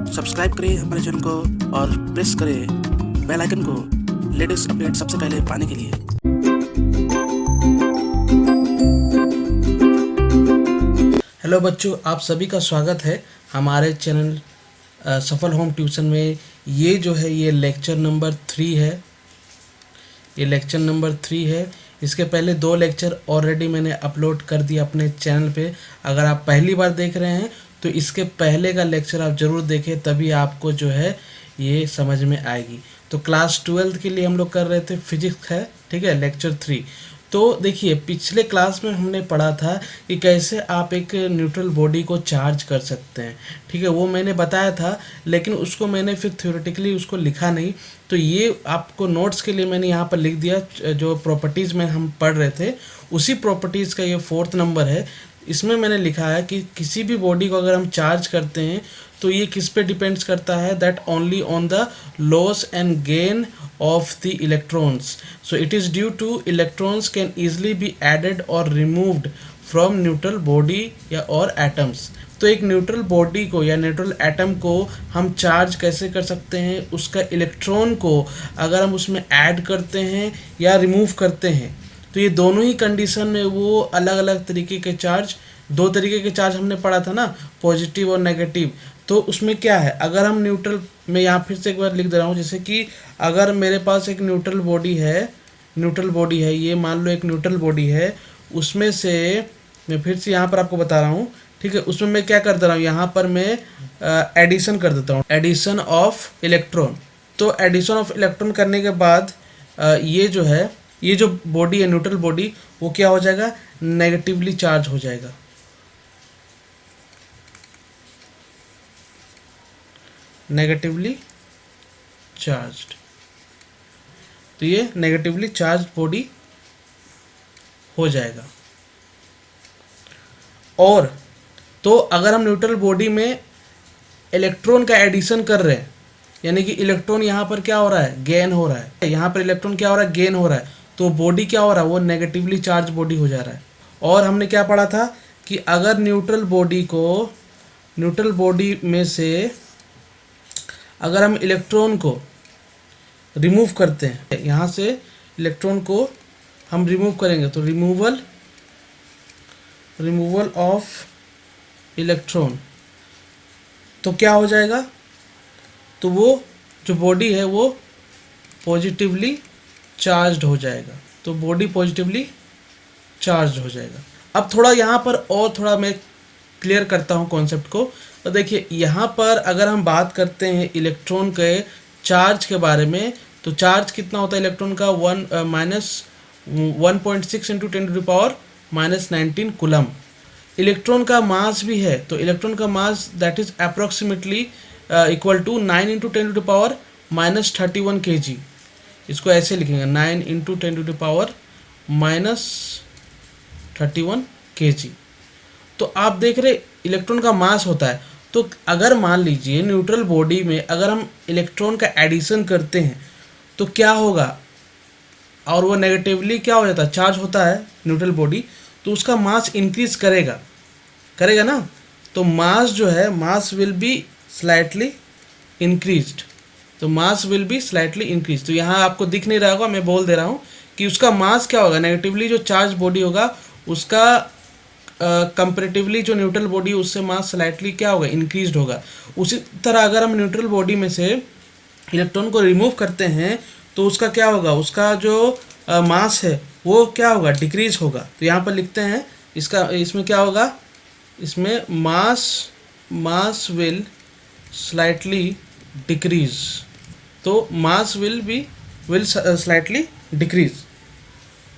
Subscribe करें हमारे channel को और प्रेस करें बेल आइकन को लेटेस्ट अपडेट सबसे पहले पाने के लिए। हेलो बच्चों, आप सभी का स्वागत है हमारे चैनल सफल होम ट्यूशन में। ये जो है ये लेक्चर नंबर 3 है। ये लेक्चर नंबर 3 है। इसके पहले 2 लेक्चर ऑलरेडी मैंने अपलोड कर दिया अपने चैनल पे। अगर आप पहली बार देख रहे हैं तो इसके पहले का लेक्चर आप ज़रूर देखें, तभी आपको जो है ये समझ में आएगी। तो क्लास 12 के लिए हम लोग कर रहे थे, फिजिक्स है, ठीक है, लेक्चर 3। तो देखिए, पिछले क्लास में हमने पढ़ा था कि कैसे आप एक न्यूट्रल बॉडी को चार्ज कर सकते हैं, ठीक है, वो मैंने बताया था, लेकिन उसको मैंने फिर थ्योरेटिकली उसको लिखा नहीं। तो ये आपको नोट्स के लिए मैंने यहाँ पर लिख दिया। जो प्रॉपर्टीज़ में हम पढ़ रहे थे उसी प्रॉपर्टीज़ का ये 4th नंबर है। इसमें मैंने लिखा है कि किसी भी बॉडी को अगर हम चार्ज करते हैं तो ये किस पे डिपेंड्स करता है, that only on the loss and gain of the electrons. So it is due to electrons can easily be added or removed from neutral body या और atoms. तो एक न्यूट्रल बॉडी को या न्यूट्रल एटम को हम चार्ज कैसे कर सकते हैं, उसका इलेक्ट्रॉन को अगर हम उसमें ऐड करते हैं या रिमूव करते हैं, तो ये दोनों ही कंडीशन में वो अलग अलग तरीके के चार्ज, 2 तरीके के चार्ज हमने पढ़ा था ना, पॉजिटिव और नेगेटिव। तो उसमें क्या है, अगर हम न्यूट्रल, मैं यहाँ फिर से एक बार लिख दे रहा हूँ, जैसे कि अगर मेरे पास एक न्यूट्रल बॉडी है, ये मान लो एक न्यूट्रल बॉडी है, उसमें से मैं फिर से यहाँ पर आपको बता रहा हूँ, ठीक है, उसमें मैं क्या कर दे रहा हूँ, यहाँ पर मैं एडिशन कर देता हूँ, एडिशन ऑफ इलेक्ट्रॉन। तो एडिशन ऑफ इलेक्ट्रॉन करने के बाद ये जो है, ये जो बॉडी है न्यूट्रल बॉडी, वो क्या हो जाएगा, नेगेटिवली चार्ज हो जाएगा। नेगेटिवली चार्ज्ड, तो ये नेगेटिवली चार्ज बॉडी हो जाएगा। और तो अगर हम न्यूट्रल बॉडी में इलेक्ट्रॉन का एडिशन कर रहे हैं, यानी कि इलेक्ट्रॉन यहाँ पर क्या हो रहा है, गेन हो रहा है, यहाँ पर इलेक्ट्रॉन क्या हो रहा है, गेन हो रहा है, तो बॉडी क्या हो रहा है, वो नेगेटिवली चार्ज बॉडी हो जा रहा है। और हमने क्या पढ़ा था कि अगर न्यूट्रल बॉडी में से अगर हम इलेक्ट्रॉन को रिमूव करते हैं, यहाँ से इलेक्ट्रॉन को हम रिमूव करेंगे, तो रिमूवल ऑफ इलेक्ट्रॉन, तो क्या हो जाएगा, तो वो जो बॉडी है वो पॉजिटिवली चार्ज्ड हो जाएगा। तो बॉडी पॉजिटिवली चार्ज हो जाएगा। अब थोड़ा यहाँ पर और थोड़ा मैं क्लियर करता हूँ कॉन्सेप्ट को। तो देखिए, यहाँ पर अगर हम बात करते हैं इलेक्ट्रॉन के चार्ज के बारे में, तो चार्ज कितना होता है इलेक्ट्रॉन का, 1.6 इंटू 10⁻⁻19 कूलम। इलेक्ट्रॉन का मास भी है, तो इलेक्ट्रॉन का mass that is approximately equal to 9 into 10⁻⁻31 kg। इसको ऐसे लिखेंगे, 9 इंटू 10⁻⁻31 kg। तो आप देख रहे इलेक्ट्रॉन का मास होता है। तो अगर मान लीजिए न्यूट्रल बॉडी में अगर हम इलेक्ट्रॉन का एडिशन करते हैं तो क्या होगा, और वो नेगेटिवली क्या हो जाता है, चार्ज होता है न्यूट्रल बॉडी, तो उसका मास इंक्रीज करेगा ना। तो मास जो है, mass will be slightly increased, तो mass will be slightly increase. तो यहाँ आपको दिख नहीं रहा होगा, मैं बोल दे रहा हूँ कि उसका मास क्या होगा, नेगेटिवली जो चार्ज बॉडी होगा उसका कंपेरेटिवली जो न्यूट्रल बॉडी उससे मास स्लाइटली क्या होगा, इंक्रीज्ड होगा। उसी तरह अगर हम न्यूट्रल बॉडी में से इलेक्ट्रॉन को रिमूव करते हैं तो उसका क्या होगा, उसका जो मास है वो क्या होगा, डिक्रीज होगा। तो यहाँ पर लिखते हैं इसमें क्या होगा, इसमें मास विल स्लाइटली डिक्रीज, तो मास विल स्लाइटली डिक्रीज।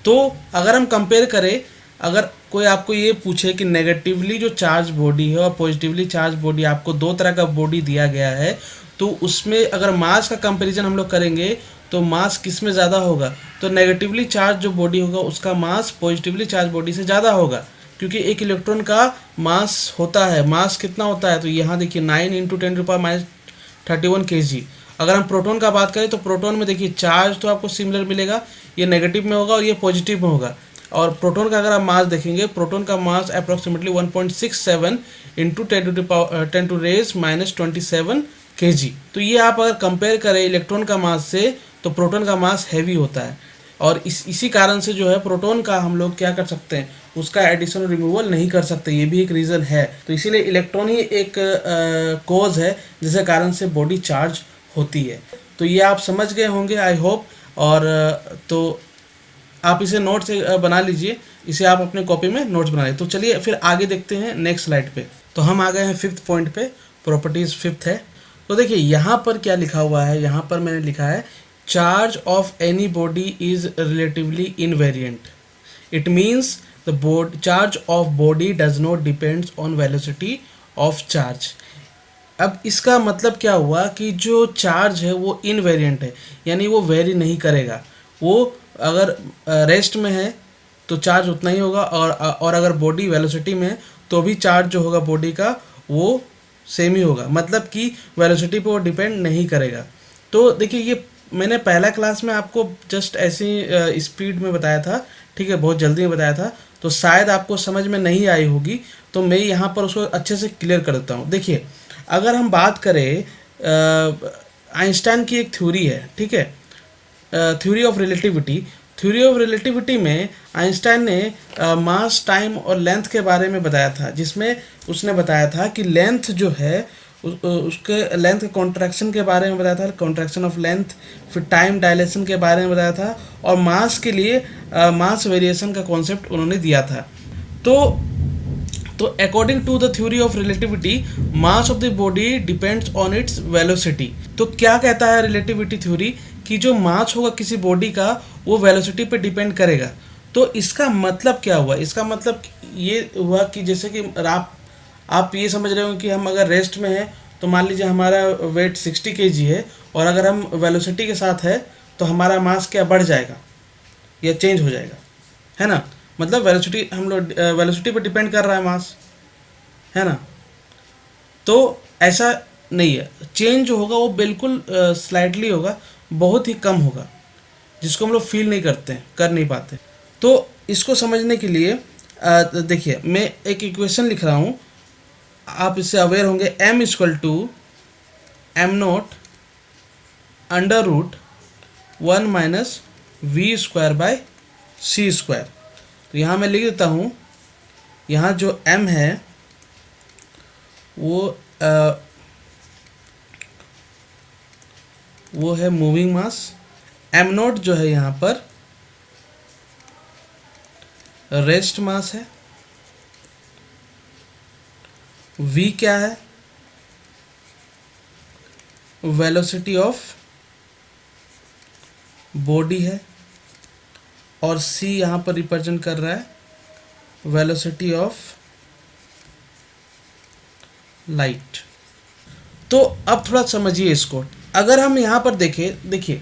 तो अगर हम कंपेयर करें, अगर कोई आपको ये पूछे कि नेगेटिवली जो चार्ज बॉडी है और पॉजिटिवली चार्ज बॉडी, आपको 2 तरह का बॉडी दिया गया है, तो उसमें अगर मास का कंपैरिजन हम लोग करेंगे तो मास किस में ज़्यादा होगा, तो नेगेटिवली चार्ज जो बॉडी होगा उसका मास पॉजिटिवली चार्ज बॉडी से ज़्यादा होगा, क्योंकि एक इलेक्ट्रॉन का मास होता है, मास कितना होता है, तो यहाँ देखिए 9 इंटू 10⁻31 kg। अगर हम प्रोटॉन का बात करें तो प्रोटॉन में देखिए चार्ज तो आपको सिमिलर मिलेगा, ये नेगेटिव में होगा और ये पॉजिटिव में होगा। और प्रोटॉन का अगर आप मास देखेंगे, प्रोटॉन का mass approximately 1.67 into 10 to raise -27 kg। तो ये आप अगर कंपेयर करें इलेक्ट्रॉन का मास से तो प्रोटॉन का मास हैवी होता है, और इसी कारण से जो है प्रोटॉन का हम लोग क्या कर सकते हैं, उसका एडिशन और रिमूवल नहीं कर सकते, ये भी एक रीज़न है। तो इसीलिए इलेक्ट्रॉन ही एक कॉज है जिसके कारण से बॉडी चार्ज होती है। तो ये आप समझ गए होंगे आई होप। और तो आप इसे नोट से बना लीजिए, इसे आप अपने कॉपी में नोट्स बना लीजिए। तो चलिए फिर आगे देखते हैं नेक्स्ट स्लाइड पे। तो हम आ गए हैं फिफ्थ पॉइंट पे, प्रॉपर्टीज फिफ्थ है। तो देखिए यहाँ पर क्या लिखा हुआ है, यहाँ पर मैंने लिखा है charge of any body is relatively invariant. It means the charge of body does not depends on velocity of charge. अब इसका मतलब क्या हुआ कि जो चार्ज है वो इनवेरिएंट है, यानी वो वेरी नहीं करेगा। वो अगर रेस्ट में है तो चार्ज उतना ही होगा, और अगर बॉडी वेलोसिटी में है तो भी चार्ज जो होगा बॉडी का वो सेम ही होगा, मतलब कि वेलोसिटी पे वो डिपेंड नहीं करेगा। तो देखिए ये मैंने पहला क्लास में आपको जस्ट ऐसी स्पीड में बताया था, ठीक है, बहुत जल्दी में बताया था, तो शायद आपको समझ में नहीं आई होगी। तो मैं यहाँ पर उसको अच्छे से क्लियर कर देता हूँ। देखिए अगर हम बात करें आइंस्टाइन की एक थ्योरी है, ठीक है, theory of relativity. Theory of relativity में आइंस्टाइन ने मास, टाइम और लेंथ के बारे में बताया था, जिसमें उसने बताया था कि लेंथ जो है उसके लेंथ के कॉन्ट्रैक्शन के बारे में बताया था, कॉन्ट्रैक्शन ऑफ लेंथ। फिर टाइम डायलेशन के बारे में बताया था, और मास के लिए मास वेरिएशन का कॉन्सेप्ट उन्होंने दिया था। तो according to the theory of relativity mass of the body depends on its velocity. तो क्या कहता है रिलेटिविटी थ्योरी कि जो मास होगा किसी बॉडी का वो वेलोसिटी पे डिपेंड करेगा। तो इसका मतलब क्या हुआ, इसका मतलब ये हुआ कि जैसे कि आप ये समझ रहे हो कि हम अगर रेस्ट में हैं तो मान लीजिए हमारा वेट 60 kg है, और अगर हम वेलोसिटी के साथ है तो हमारा मास क्या बढ़ जाएगा या चेंज हो जाएगा, है ना। मतलब वेलोसिटी, हम लोग वेलोसिटी पर डिपेंड कर रहा है मास, है ना। तो ऐसा नहीं है, चेंज जो होगा वो बिल्कुल स्लाइटली होगा, बहुत ही कम होगा, जिसको हम लोग फील नहीं करते हैं, कर नहीं पाते। तो इसको समझने के लिए देखिए मैं एक इक्वेशन लिख रहा हूँ, आप इससे अवेयर होंगे। m equal to m nought under root 1 minus v square by c square. तो यहाँ मैं लिख देता हूँ, यहाँ जो m है वो है मूविंग मास, m नोट जो है यहाँ पर रेस्ट मास है, v क्या है, वेलोसिटी ऑफ बॉडी है, और c यहाँ पर रिप्रेजेंट कर रहा है वेलोसिटी ऑफ लाइट। तो अब थोड़ा समझिए इसको। अगर हम यहाँ पर देखें, देखिए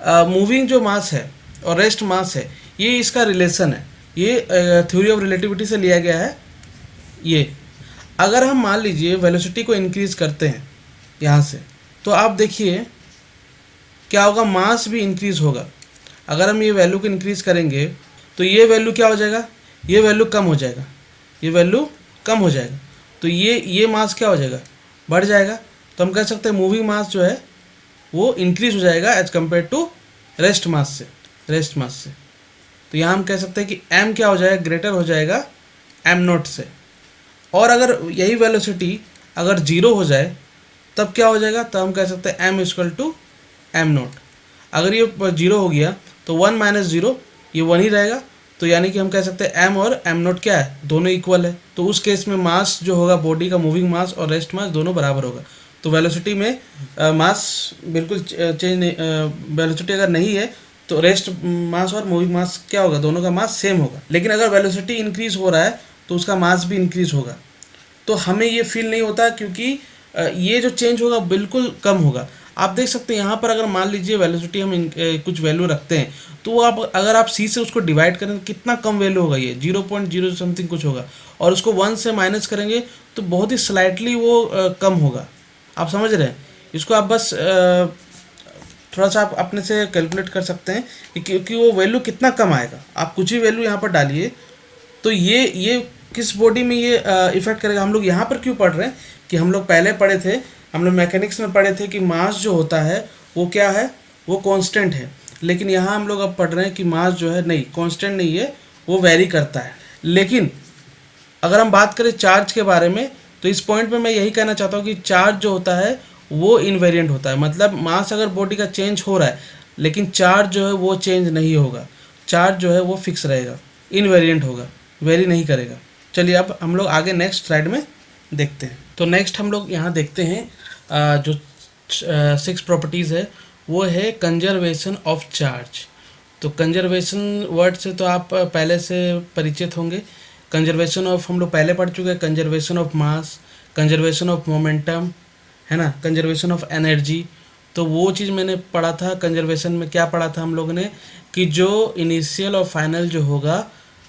मूविंग जो मास है और रेस्ट मास है, ये इसका रिलेशन है, ये थ्योरी ऑफ रिलेटिविटी से लिया गया है। ये अगर हम मान लीजिए वेलोसिटी को इंक्रीज करते हैं यहाँ से, तो आप देखिए क्या होगा, मास भी इंक्रीज होगा। अगर हम ये वैल्यू को इंक्रीज करेंगे तो ये वैल्यू क्या हो जाएगा, ये वैल्यू कम हो जाएगा, ये वैल्यू कम हो जाएगा, तो ये मास क्या हो जाएगा, बढ़ जाएगा। तो हम कह सकते हैं मूविंग मास जो है वो इंक्रीज हो जाएगा as compare to rest mass से। तो यहाँ हम कह सकते हैं कि m क्या हो जाएगा, ग्रेटर हो जाएगा m नोट से। और अगर यही वेलोसिटी अगर जीरो हो जाए तब क्या हो जाएगा, तब हम कह सकते हैं m equal to m nought. अगर ये जीरो हो गया तो 1 माइनस जीरो, ये 1 ही रहेगा। तो यानी कि हम कह सकते हैं m और m नोट क्या है, दोनों इक्वल है। तो उस केस में मास जो होगा बॉडी का, मूविंग मास और रेस्ट मास दोनों बराबर होगा। तो वेलोसिटी में मास बिल्कुल चेंज नहीं, वेलोसिटी अगर नहीं है तो रेस्ट मास और मूविंग मास क्या होगा, दोनों का मास सेम होगा। लेकिन अगर वेलोसिटी इंक्रीज हो रहा है तो उसका मास भी इंक्रीज होगा। तो हमें ये फील नहीं होता क्योंकि ये जो चेंज होगा बिल्कुल कम होगा। आप देख सकते हैं यहाँ पर अगर मान लीजिए वेलोसिटी हम कुछ वैल्यू रखते हैं, तो आप अगर आप c से उसको डिवाइड करें तो कितना कम वैल्यू होगा, ये 0.0 समथिंग कुछ होगा, और उसको 1 से माइनस करेंगे तो बहुत ही स्लाइटली वो कम होगा। आप समझ रहे हैं इसको, आप बस थोड़ा सा आप अपने से कैलकुलेट कर सकते हैं कि वो वैल्यू कितना कम आएगा। आप कुछ भी वैल्यू यहाँ पर डालिए तो ये किस बॉडी में ये इफेक्ट करेगा। हम लोग यहाँ पर क्यों पढ़ रहे हैं कि हम लोग पहले पढ़े थे, हम लोग मैकेनिक्स में पढ़े थे कि मास जो होता है वो क्या है, वो कांस्टेंट है। लेकिन यहाँ हम लोग अब पढ़ रहे हैं कि मास जो है नहीं, कांस्टेंट नहीं है, वो वेरी करता है। लेकिन अगर हम बात करें चार्ज के बारे में तो इस पॉइंट पे मैं यही कहना चाहता हूँ कि चार्ज जो होता है वो इनवेरिएंट होता है। मतलब मास अगर बॉडी का चेंज हो रहा है लेकिन चार्ज जो है वो चेंज नहीं होगा। चार्ज जो है वो फिक्स रहेगा, इनवेरिएंट होगा, वेरी नहीं करेगा। चलिए अब हम लोग आगे नेक्स्ट स्लाइड में देखते हैं। तो नेक्स्ट हम लोग यहाँ देखते हैं जो 6 प्रॉपर्टीज़ है वो है कंजर्वेशन ऑफ चार्ज। तो कंजर्वेशन वर्ड से तो आप पहले से परिचित होंगे। कंजर्वेशन ऑफ हम लोग पहले पढ़ चुके हैं, conservation of mass, conservation of momentum, है ना, कंजर्वेशन ऑफ एनर्जी। तो वो चीज़ मैंने पढ़ा था। कंजर्वेशन में क्या पढ़ा था हम लोगों ने कि जो इनिशियल और फाइनल जो होगा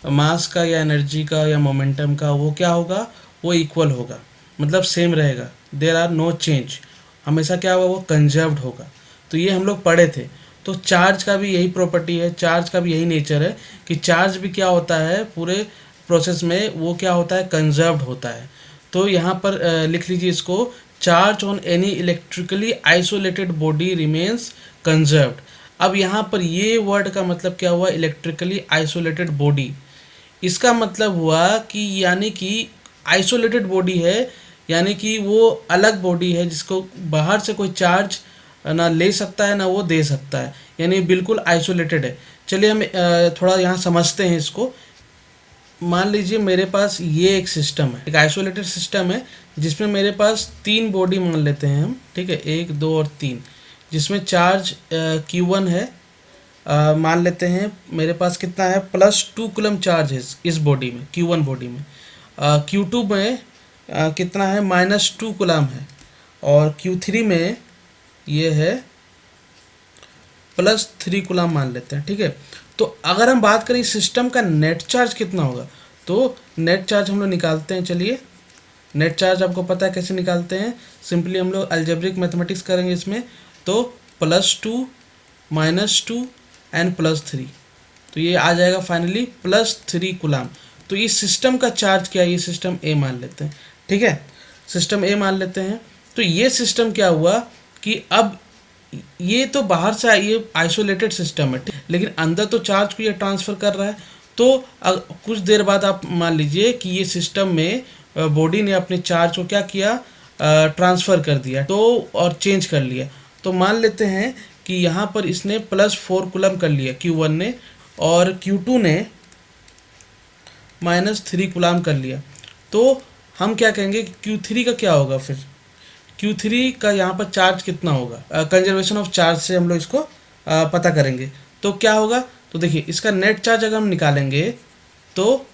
मास का या एनर्जी का या मोमेंटम का, वो क्या होगा, वो इक्वल होगा, मतलब सेम रहेगा, देयर आर नो चेंज, हमेशा क्या होगा, वो कंजर्व्ड होगा। तो ये हम लोग पढ़े थे। तो चार्ज का भी यही प्रॉपर्टी है, चार्ज का भी यही नेचर है कि चार्ज भी क्या होता है पूरे प्रोसेस में, वो क्या होता है, कंजर्व्ड होता है। तो यहाँ पर लिख लीजिए इसको, charge on any electrically isolated body remains conserved. अब यहाँ पर ये वर्ड का मतलब क्या हुआ, इलेक्ट्रिकली आइसोलेटेड बॉडी। इसका मतलब हुआ कि यानी कि आइसोलेटेड बॉडी है, यानी कि वो अलग बॉडी है जिसको बाहर से कोई चार्ज ना ले सकता है ना वो दे सकता है, यानी बिल्कुल आइसोलेटेड है। चलिए हम थोड़ा यहाँ समझते हैं इसको। मान लीजिए मेरे पास ये एक सिस्टम है, एक आइसोलेटेड सिस्टम है जिसमें मेरे पास 3 बॉडी मान लेते हैं हम, ठीक है, 1 2 और 3, जिसमें चार्ज Q1 है। मान लेते हैं मेरे पास कितना है, +2 कूलम चार्ज है इस बॉडी में, Q1 बॉडी में। Q2 में कितना है, -2 कूलम है। और Q3 में ये है +3 कूलम मान लेते हैं, ठीक है। तो अगर हम बात करें सिस्टम का नेट चार्ज कितना होगा, तो नेट चार्ज हम लोग निकालते हैं। चलिए नेट चार्ज आपको पता है कैसे निकालते हैं, सिंपली हम लोग अलजेब्रिक मैथमेटिक्स करेंगे इसमें। तो +2 -2 एंड +3, तो ये आ जाएगा फाइनली +3 कूलम। तो ये सिस्टम का चार्ज क्या है, ये सिस्टम ए मान लेते हैं, ठीक है, सिस्टम ए मान लेते हैं। तो ये सिस्टम क्या हुआ कि अब ये तो बाहर से ये आइसोलेटेड सिस्टम है, लेकिन अंदर तो चार्ज को ये ट्रांसफ़र कर रहा है। तो कुछ देर बाद आप मान लीजिए कि ये सिस्टम में बॉडी ने अपने चार्ज को क्या किया, ट्रांसफ़र कर दिया, तो और चेंज कर लिया। तो मान लेते हैं कि यहाँ पर इसने +4 कूलम कर लिया Q1 ने, और Q2 ने -3 कूलम कर लिया। तो हम क्या कहेंगे कि Q3 का क्या होगा, फिर Q3 का यहाँ पर चार्ज कितना होगा। कंजर्वेशन ऑफ चार्ज से हम लोग इसको पता करेंगे। तो क्या होगा, तो देखिए इसका नेट चार्ज अगर हम निकालेंगे तो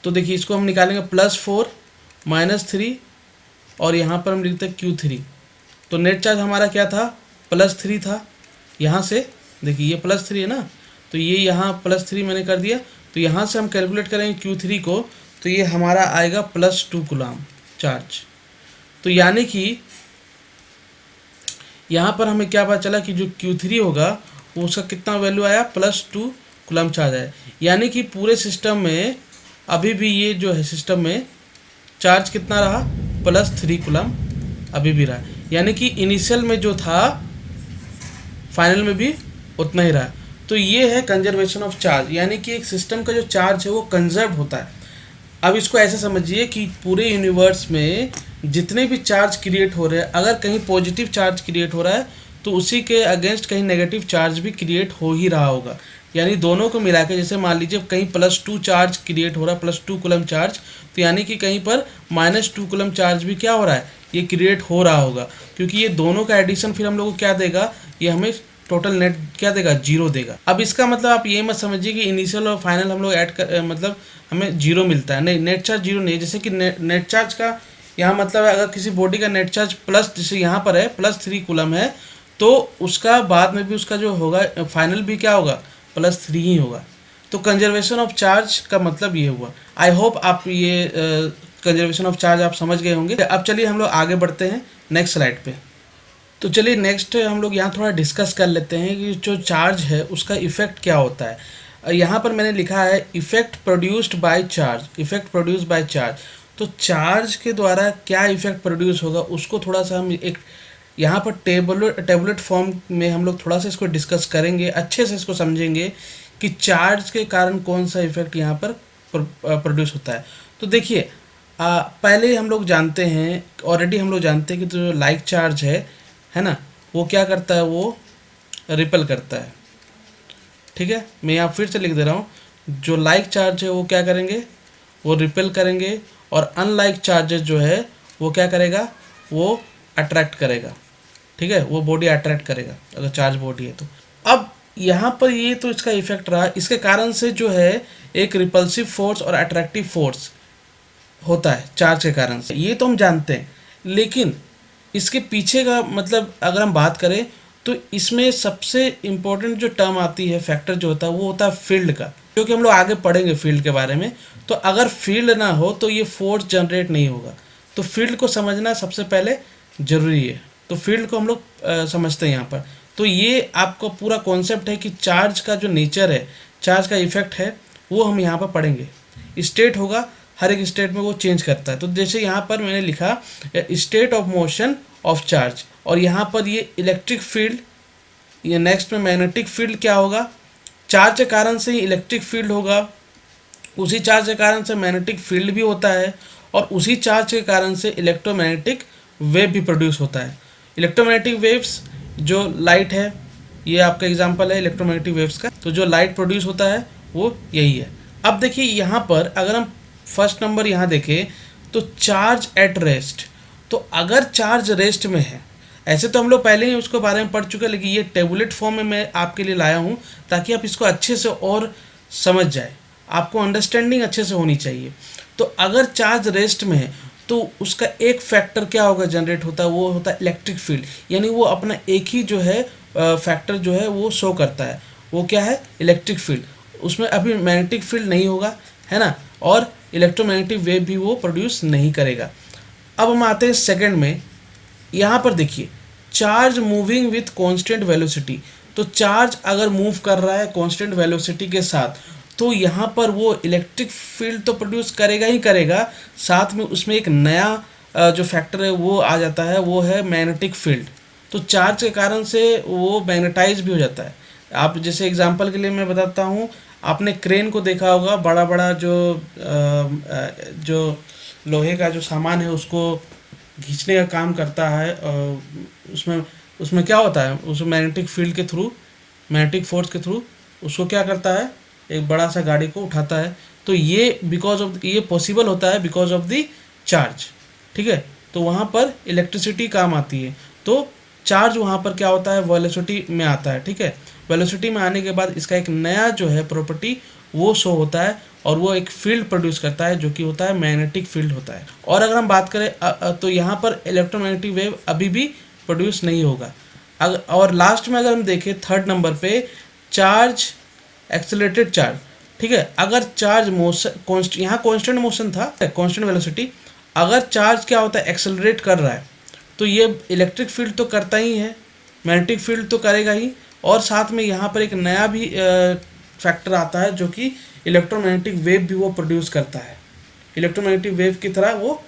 देखिए इसको हम निकालेंगे +4 -3 और यहाँ पर हम लिखते हैं Q3। तो नेट चार्ज हमारा क्या था, +3 था। यहाँ से देखिए ये +3 है ना, तो ये यहाँ +3 मैंने कर दिया। तो यहाँ से हम कैलकुलेट करेंगे Q3 को, तो ये हमारा आएगा +2 कूलम चार्ज। तो यानी कि यहाँ पर हमें क्या पता चला कि जो Q3 होगा वो उसका कितना वैल्यू आया, +2 कूलम चार्ज आया। यानी कि पूरे सिस्टम में अभी भी ये जो है सिस्टम में चार्ज कितना रहा, +3 कूलम अभी भी रहा। यानी कि इनिशियल में जो था फाइनल में भी उतना ही रहा। तो ये है कंजर्वेशन ऑफ चार्ज, यानी कि एक सिस्टम का जो चार्ज है वो कंजर्व होता है। अब इसको ऐसे समझिए कि पूरे यूनिवर्स में जितने भी चार्ज क्रिएट हो रहे हैं, अगर कहीं पॉजिटिव चार्ज क्रिएट हो रहा है तो उसी के अगेंस्ट कहीं नेगेटिव चार्ज भी क्रिएट हो ही रहा होगा। यानी दोनों को मिला के, जैसे मान लीजिए कहीं +2 चार्ज क्रिएट हो रहा है, +2 कूलम चार्ज, तो यानी कि कहीं पर -2 कूलम चार्ज भी क्या हो रहा है, ये क्रिएट हो रहा होगा। क्योंकि ये दोनों का एडिशन फिर हम लोग को क्या देगा, ये हमें टोटल नेट क्या देगा, 0 देगा। अब इसका मतलब आप ये मत समझिए कि इनिशियल और फाइनल हम लोग ऐड कर मतलब हमें 0 मिलता है, नहीं, नेट चार्ज 0 नहीं है। जैसे कि नेट चार्ज का यहाँ मतलब है, अगर किसी बॉडी का नेट चार्ज जैसे यहाँ पर है +3 कूलम है, तो उसका बाद में भी उसका जो होगा फाइनल भी क्या होगा, +3 ही होगा। तो कंजर्वेशन ऑफ चार्ज का मतलब ये हुआ। आई होप आप ये कंजर्वेशन ऑफ चार्ज आप समझ गए होंगे। अब चलिए हम लोग आगे बढ़ते हैं नेक्स्ट स्लाइड पे। तो चलिए नेक्स्ट हम लोग यहाँ थोड़ा डिस्कस कर लेते हैं कि जो चार्ज है उसका इफ़ेक्ट क्या होता है। यहाँ पर मैंने लिखा है effect produced by charge, effect produced by charge. तो चार्ज के द्वारा क्या इफ़ेक्ट प्रोड्यूस होगा उसको थोड़ा सा हम एक यहाँ पर टेबलेट फॉर्म में हम लोग थोड़ा सा इसको डिस्कस करेंगे, अच्छे से इसको समझेंगे कि चार्ज के कारण कौन सा इफ़ेक्ट यहाँ पर प्रोड्यूस होता है। तो देखिए पहले हम लोग जानते हैं, ऑलरेडी हम लोग जानते हैं कि जो लाइक चार्ज है ना, वो क्या करता है, वो रिपेल करता है। ठीक है, मैं यहाँ फिर से लिख दे रहा हूँ, जो लाइक चार्ज है वो क्या करेंगे, वो रिपेल करेंगे, और अनलाइक चार्जेस जो है वो क्या करेगा, वो अट्रैक्ट करेगा। ठीक है, वो बॉडी अट्रैक्ट करेगा अगर चार्ज बॉडी है तो। अब यहाँ पर ये तो इसका इफेक्ट रहा, इसके कारण से जो है एक रिपल्सिव फोर्स और अट्रैक्टिव फोर्स होता है चार्ज के कारण से, ये तो हम जानते हैं। लेकिन इसके पीछे का मतलब अगर हम बात करें तो इसमें सबसे इम्पोर्टेंट जो टर्म आती है, फैक्टर जो होता है, वो होता है फील्ड का, क्योंकि हम लोग आगे पढ़ेंगे फील्ड के बारे में। तो अगर फील्ड ना हो तो ये फोर्स जनरेट नहीं होगा। तो फील्ड को समझना सबसे पहले ज़रूरी है। तो फील्ड को हम लोग समझते हैं यहाँ पर। तो ये आपका पूरा कॉन्सेप्ट है कि चार्ज का जो नेचर है, चार्ज का इफेक्ट है, वो हम यहाँ पर पढ़ेंगे। स्टेट होगा, हर एक स्टेट में वो चेंज करता है। तो जैसे यहाँ पर मैंने लिखा state of motion of charge, और यहाँ पर ये इलेक्ट्रिक फील्ड, ये नेक्स्ट में मैग्नेटिक फील्ड क्या होगा, चार्ज के कारण से ही इलेक्ट्रिक फील्ड होगा, उसी चार्ज के कारण से मैग्नेटिक फील्ड भी होता है, और उसी चार्ज के कारण से इलेक्ट्रोमैग्नेटिक वेव भी प्रोड्यूस होता है। इलेक्ट्रोमैग्नेटिक वेव्स जो लाइट है, ये आपका एग्जांपल है इलेक्ट्रोमैग्नेटिक वेव्स का। तो जो लाइट प्रोड्यूस होता है वो यही है। अब देखिए यहाँ पर अगर हम फर्स्ट नंबर यहाँ देखें तो चार्ज एट रेस्ट। तो अगर चार्ज रेस्ट में है, ऐसे तो हम लोग पहले ही उसके बारे में पढ़ चुके हैं, लेकिन ये टेबुलेट फॉर्म में मैं आपके लिए लाया हूँ ताकि आप इसको अच्छे से और समझ जाए, आपको अंडरस्टैंडिंग अच्छे से होनी चाहिए। तो अगर चार्ज रेस्ट में है तो उसका एक फैक्टर क्या होगा जनरेट होता है, वो होता है इलेक्ट्रिक फील्ड। यानी वो अपना एक ही जो है फैक्टर जो है वो शो करता है, वो क्या है, इलेक्ट्रिक फील्ड। उसमें अभी मैग्नेटिक फील्ड नहीं होगा, है ना, और इलेक्ट्रोमैग्नेटिक वेव भी वो प्रोड्यूस नहीं करेगा। अब हम आते हैं सेकंड में। यहाँ पर देखिए charge moving with constant velocity. तो चार्ज अगर मूव कर रहा है कांस्टेंट वेलोसिटी के साथ, तो यहाँ पर वो इलेक्ट्रिक फील्ड तो प्रोड्यूस करेगा ही करेगा, साथ में उसमें एक नया जो फैक्टर है वो आ जाता है, वो है मैग्नेटिक फील्ड। तो चार्ज के कारण से वो मैग्नेटाइज भी हो जाता है। आप जैसे एग्जांपल के लिए मैं बताता हूँ, आपने क्रेन को देखा होगा, बड़ा बड़ा जो लोहे का जो सामान है उसको खींचने का काम करता है। उसमें उसमें क्या होता है, उसमें मैग्नेटिक फील्ड के थ्रू, मैग्नेटिक फोर्स के थ्रू उसको क्या करता है, एक बड़ा सा गाड़ी को उठाता है। तो ये बिकॉज ऑफ, ये पॉसिबल होता है बिकॉज ऑफ द चार्ज। ठीक है, तो वहाँ पर इलेक्ट्रिसिटी काम आती है। तो चार्ज वहाँ पर क्या होता है, वेलोसिटी में आता है। ठीक है, वेलोसिटी में आने के बाद इसका एक नया जो है प्रॉपर्टी वो शो होता है, और वो एक फील्ड प्रोड्यूस करता है जो कि होता है मैग्नेटिक फील्ड होता है। और अगर हम बात करें तो यहाँ पर इलेक्ट्रोमैग्नेटिक वेव अभी भी प्रोड्यूस नहीं होगा। और लास्ट में अगर हम देखें थर्ड नंबर पे, चार्ज एक्सेलरेटेड चार्ज। ठीक है, अगर चार्ज मोशन यहाँ कांस्टेंट मोशन था, कांस्टेंट वेलोसिटी, अगर चार्ज क्या होता है, एक्सेलरेट कर रहा है, तो ये इलेक्ट्रिक फील्ड तो करता ही है, मैग्नेटिक फील्ड तो करेगा ही, और साथ में यहाँ पर एक नया भी फैक्टर आता है जो कि इलेक्ट्रोमैग्नेटिक वेव भी वो प्रोड्यूस करता है। इलेक्ट्रोमैग्नेटिक वेव की तरह वो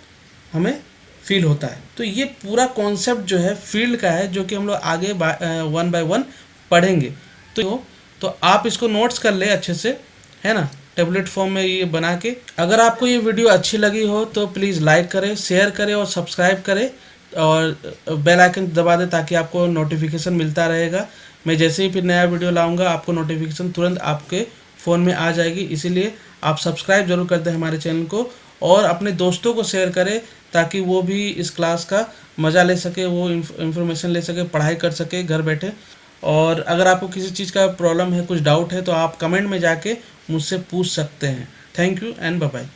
हमें फील होता है। तो ये पूरा कॉन्सेप्ट जो है फील्ड का है, जो कि हम लोग आगे वन बाय वन पढ़ेंगे। तो आप इसको नोट्स कर ले अच्छे से, है ना, टेबलेट फॉर्म में ये बना के। अगर आपको ये वीडियो अच्छी लगी हो तो प्लीज़ लाइक करें, शेयर करें और सब्सक्राइब करें, और बेल आइकन दबा दें ताकि आपको नोटिफिकेशन मिलता रहेगा। मैं जैसे ही फिर नया वीडियो लाऊंगा आपको नोटिफिकेशन तुरंत आपके फ़ोन में आ जाएगी। इसीलिए आप सब्सक्राइब जरूर कर दें हमारे चैनल को, और अपने दोस्तों को शेयर करें ताकि वो भी इस क्लास का मज़ा ले सके, वो इन्फॉर्मेशन ले सके, पढ़ाई कर सके घर बैठे। और अगर आपको किसी चीज़ का प्रॉब्लम है, कुछ डाउट है, तो आप कमेंट में जाके मुझसे पूछ सकते हैं। Thank you and bye bye.